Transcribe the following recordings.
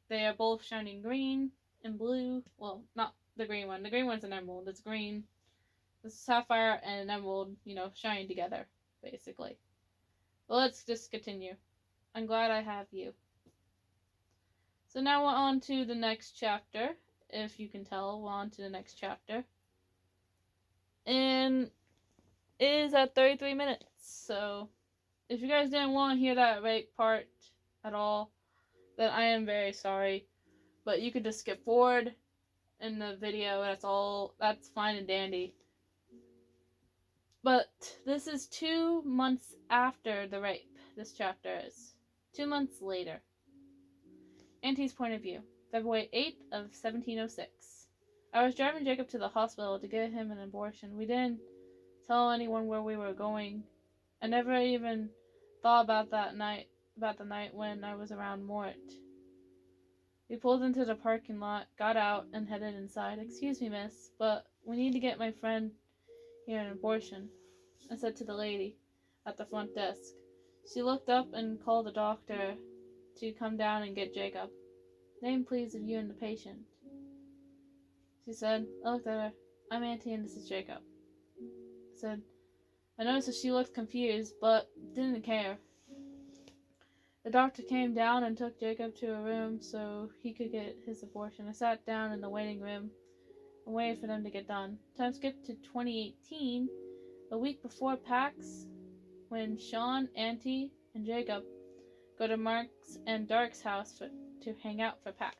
They are both shining green and blue. Well, not the green one. The green one's an emerald. It's green. The sapphire and an emerald, shining together, basically. But let's just continue. I'm glad I have you. So now we're on to the next chapter. If you can tell, we're on to the next chapter. And it is at 33 minutes. So if you guys didn't want to hear that rape part at all, then I am very sorry. But you could just skip forward in the video. That's fine and dandy. But this is 2 months after the rape. This chapter is 2 months later. Auntie's point of view. February 8th of 1706. I was driving Jacob to the hospital to get him an abortion. We didn't tell anyone where we were going. I never even thought about the night when I was around Mort. We pulled into the parking lot, got out, and headed inside. Excuse me, miss, but we need to get my friend here an abortion, I said to the lady at the front desk. She looked up and called the doctor to come down and get Jacob. Name, please, of you and the patient, she said. I looked at her. I'm Auntie and this is Jacob, I said. I noticed that she looked confused, but didn't care. The doctor came down and took Jacob to a room so he could get his abortion. I sat down in the waiting room and waited for them to get done. Time skipped to 2018, a week before PAX, when Sean, Auntie, and Jacob go to Mark's and Dark's house to hang out for PAX.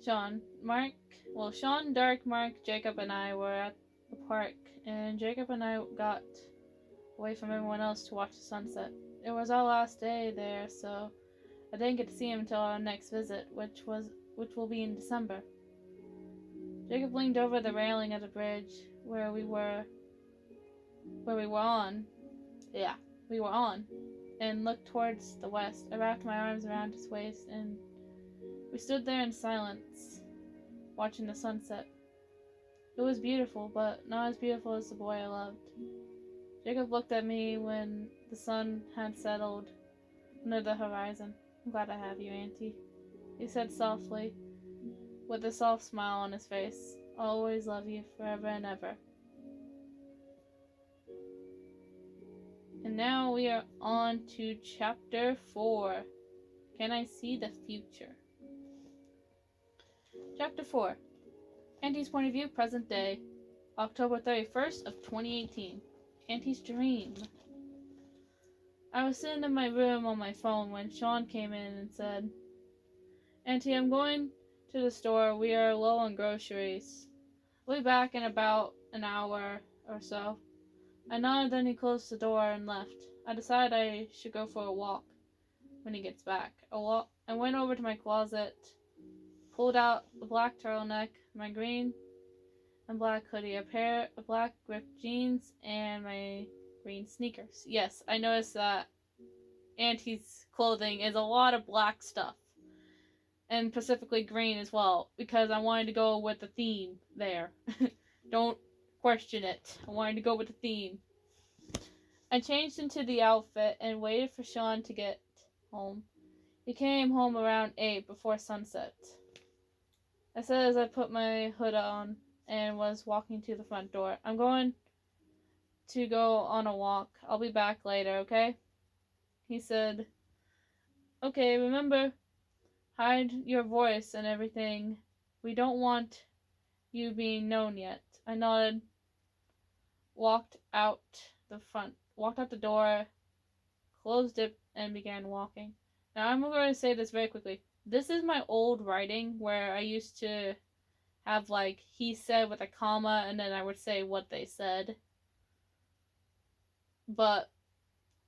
Sean, Dark, Mark, Jacob, and I were at the park, and Jacob and I got away from everyone else to watch the sunset. It was our last day there, so I didn't get to see him until our next visit, which will be in December. Jacob leaned over the railing of the bridge where we were on, and looked towards the west. I wrapped my arms around his waist, and we stood there in silence, watching the sunset. It was beautiful, but not as beautiful as the boy I loved. Jacob looked at me when the sun had settled under the horizon. I'm glad I have you, Auntie, he said softly, with a soft smile on his face. I'll always love you forever and ever. And now we are on to chapter 4. Can I see the future? Chapter 4. Auntie's point of view, present day, October 31st of 2018. Auntie's dream. I was sitting in my room on my phone when Sean came in and said, Auntie, I'm going to the store. We are low on groceries. We'll be back in about an hour or so. I nodded, then he closed the door and left. I decided I should go for a walk when he gets back. I went over to my closet, pulled out a black turtleneck, my green and black hoodie, a pair of black ripped jeans, and my green sneakers. Yes, I noticed that Auntie's clothing is a lot of black stuff, and specifically green as well, because I wanted to go with the theme there. Don't question it. I wanted to go with the theme. I changed into the outfit and waited for Sean to get home. He came home around 8 before sunset. I said as I put my hood on and was walking to the front door, I'm going to go on a walk. I'll be back later, okay? He said, okay, remember, hide your voice and everything. We don't want you being known yet. I nodded, walked out the door, closed it, and began walking. Now I'm going to say this very quickly. This is my old writing where I used to have like he said with a comma and then I would say what they said. But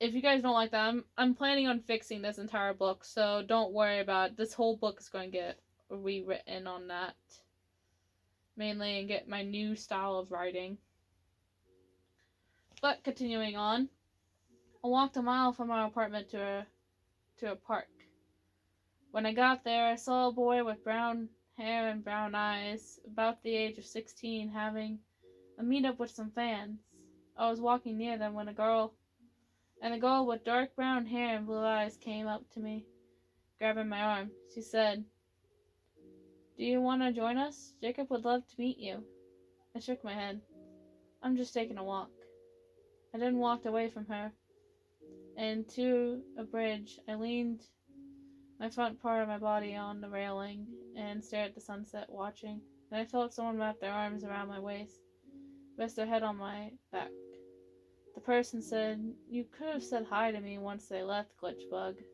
if you guys don't like that, I'm planning on fixing this entire book, so don't worry about it. This whole book is going to get rewritten on that. Mainly and get my new style of writing. But continuing on, I walked a mile from our apartment to a park. When I got there, I saw a boy with brown hair and brown eyes, about the age of 16, having a meet-up with some fans. I was walking near them when a girl and a girl with dark brown hair and blue eyes came up to me, grabbing my arm. She said, "Do you want to join us? Jacob would love to meet you." I shook my head. "I'm just taking a walk." I then walked away from her and to a bridge. I leaned my front part of my body on the railing and stared at the sunset, watching. Then I felt someone wrap their arms around my waist, rest their head on my back. The person said, "You could have said hi to me once they left, Glitchbug."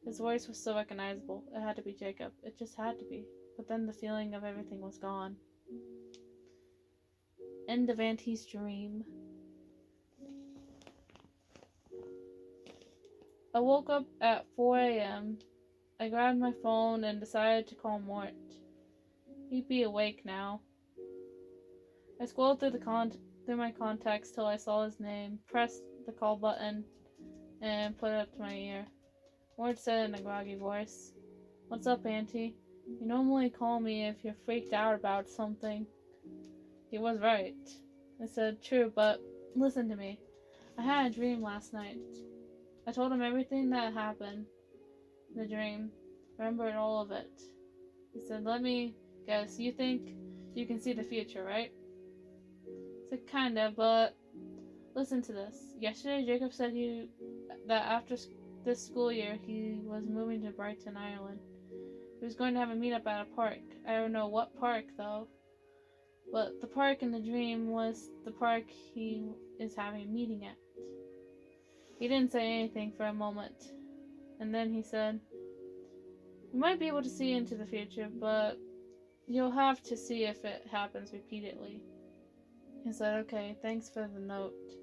His voice was so recognizable. It had to be Jacob. It just had to be. But then the feeling of everything was gone. End of Auntie's dream. I woke up at 4 a.m. I grabbed my phone and decided to call Mort. He'd be awake now. I scrolled through my contacts till I saw his name, pressed the call button, and put it up to my ear. Mort said in a groggy voice, "What's up, Auntie? You normally call me if you're freaked out about something." He was right. I said, "True, but listen to me. I had a dream last night." I told him everything that happened in the dream. Remembered all of it. He said, "Let me guess, you think you can see the future, right?" I said, "Kinda, but listen to this. Yesterday, Jacob said that after this school year, he was moving to Brighton, Ireland. He was going to have a meetup at a park. I don't know what park, though. But the park in the dream was the park he is having a meeting at." He didn't say anything for a moment, and then he said, "You might be able to see into the future, but you'll have to see if it happens repeatedly." I said, "Okay, thanks for the note.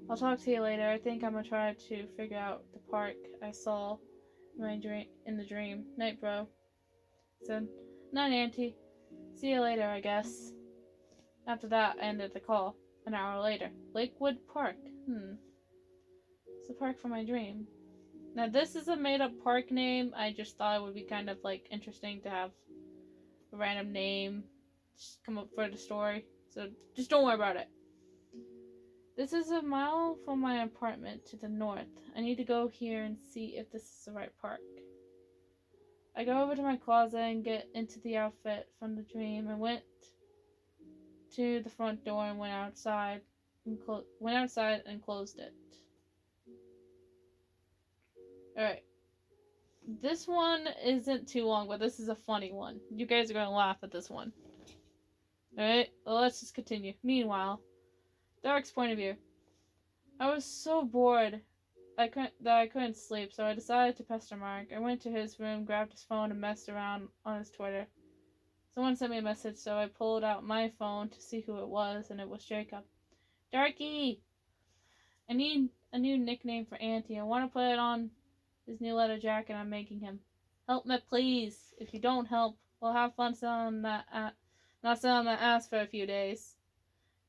I'll talk to you later. I think I'm gonna try to figure out the park I saw in the dream. Night, bro." I said, "Night, Auntie. See you later, I guess." After that, I ended the call. An hour later. Lakewood Park. It's the park from my dream. Now, this is a made-up park name. I just thought it would be kind of, interesting to have a random name just come up for the story. So, just don't worry about it. This is a mile from my apartment to the north. I need to go here and see if this is the right park. I go over to my closet and get into the outfit from the dream. I went to the front door and went outside and closed it. Alright. This one isn't too long, but this is a funny one. You guys are going to laugh at this one. Alright, well, let's just continue. Meanwhile, Derek's point of view. I was so bored that I couldn't sleep, so I decided to pester Mark. I went to his room, grabbed his phone, and messed around on his Twitter. Someone sent me a message, so I pulled out my phone to see who it was, and it was Jacob. "Darky! I need a new nickname for Auntie. I want to put it on his new leather jacket I'm making him. Help me, please. If you don't help, we'll have fun not selling that ass for a few days."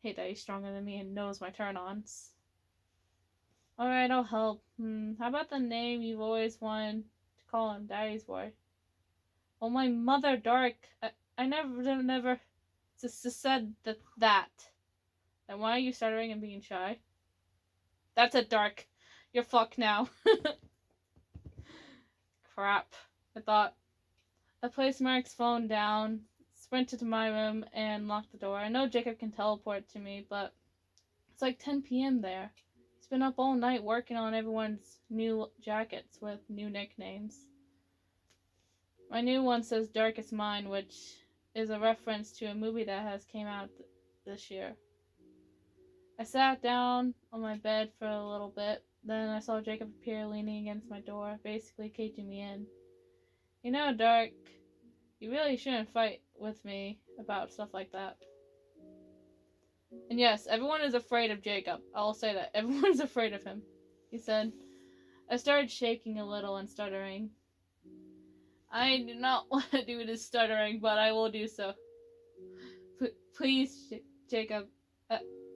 I hate that he's stronger than me and knows my turn-ons. "Alright, I'll help. How about the name you've always wanted to call him, Daddy's boy?" "Well, my mother, Dark. I never just said that. Then why are you stuttering and being shy?" "That's it, Dark. You're fucked now." Crap, I thought. I placed Mark's phone down, sprinted to my room, and locked the door. I know Jacob can teleport to me, but it's like 10 p.m. there. He's been up all night working on everyone's new jackets with new nicknames. My new one says Darkest Mind, which is a reference to a movie that has came out this year. I sat down on my bed for a little bit. Then I saw Jacob appear leaning against my door, basically caging me in. "You know, Dark, you really shouldn't fight with me about stuff like that." And yes, everyone is afraid of Jacob. I'll say that. Everyone's afraid of him. He said. I started shaking a little and stuttering. I do not want to do this stuttering, but I will do so. Please, Jacob.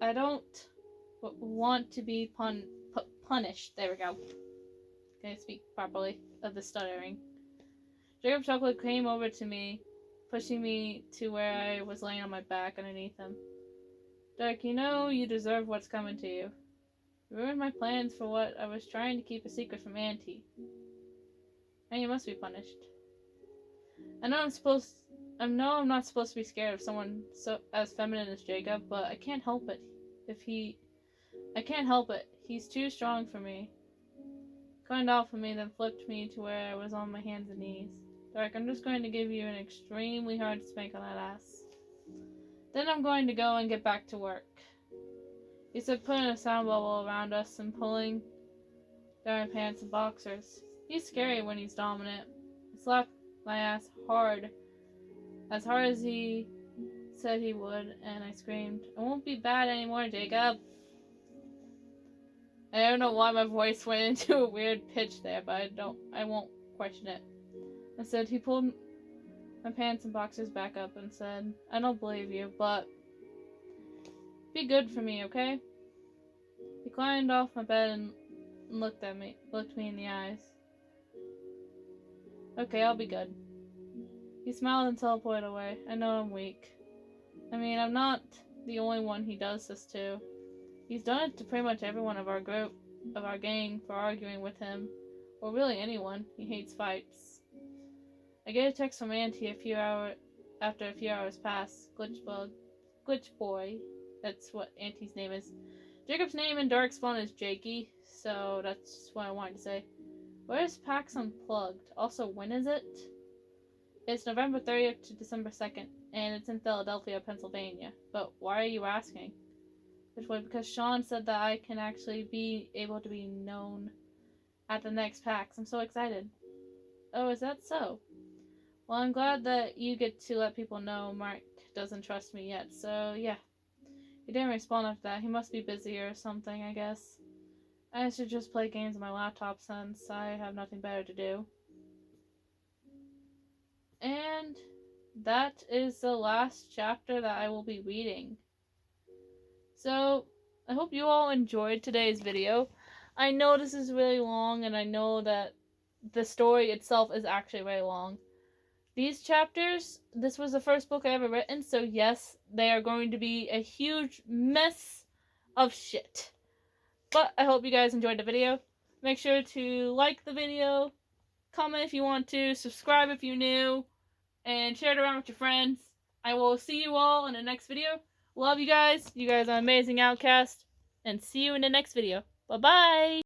I don't want to be punished. There we go. Can I speak properly of the stuttering? Jacob Chocolate came over to me, pushing me to where I was laying on my back underneath him. "Dark, you know you deserve what's coming to you." You ruined my plans for what I was trying to keep a secret from Auntie. And you must be punished. I know I'm not supposed to be scared of someone so as feminine as Jacob, but I can't help it. I can't help it. He's too strong for me. Climbed off of me, then flipped me to where I was on my hands and knees. Dark, I'm just going to give you an extremely hard spank on that ass. Then I'm going to go and get back to work. He said putting a sound bubble around us and pulling down my pants and boxers. He's scary when he's dominant. He slapped my ass hard. As hard as he said he would, and I screamed, "It won't be bad anymore, Jacob." I don't know why my voice went into a weird pitch there, but I won't question it. I said, he pulled my pants and boxers back up and said, "I don't believe you, but be good for me, okay?" He climbed off my bed and looked me in the eyes. "Okay, I'll be good." He smiled and teleported away. I know I'm weak. I mean, I'm not the only one he does this to. He's done it to pretty much everyone of our gang for arguing with him. Or really anyone. He hates fights. I get a text from Auntie after a few hours pass. Glitch boy. That's what Auntie's name is. Jacob's name in Darkspawn is Jakey, so that's what I wanted to say. Where's PAX Unplugged? Also, when is it? It's November 30th to December 2nd, and it's in Philadelphia, Pennsylvania. But why are you asking? Which way? Because Sean said that I can actually be able to be known at the next PAX. I'm so excited. Oh, is that so? Well, I'm glad that you get to let people know Mark doesn't trust me yet, so yeah. He didn't respond after that. He must be busy or something, I guess. I should just play games on my laptop since I have nothing better to do. And that is the last chapter that I will be reading. So, I hope you all enjoyed today's video. I know this is really long, and I know that the story itself is actually very long. These chapters, this was the first book I ever written, so yes, they are going to be a huge mess of shit. But I hope you guys enjoyed the video. Make sure to like the video, comment if you want to, subscribe if you're new, and share it around with your friends. I will see you all in the next video. Love you guys. You guys are amazing outcasts. And see you in the next video. Bye-bye.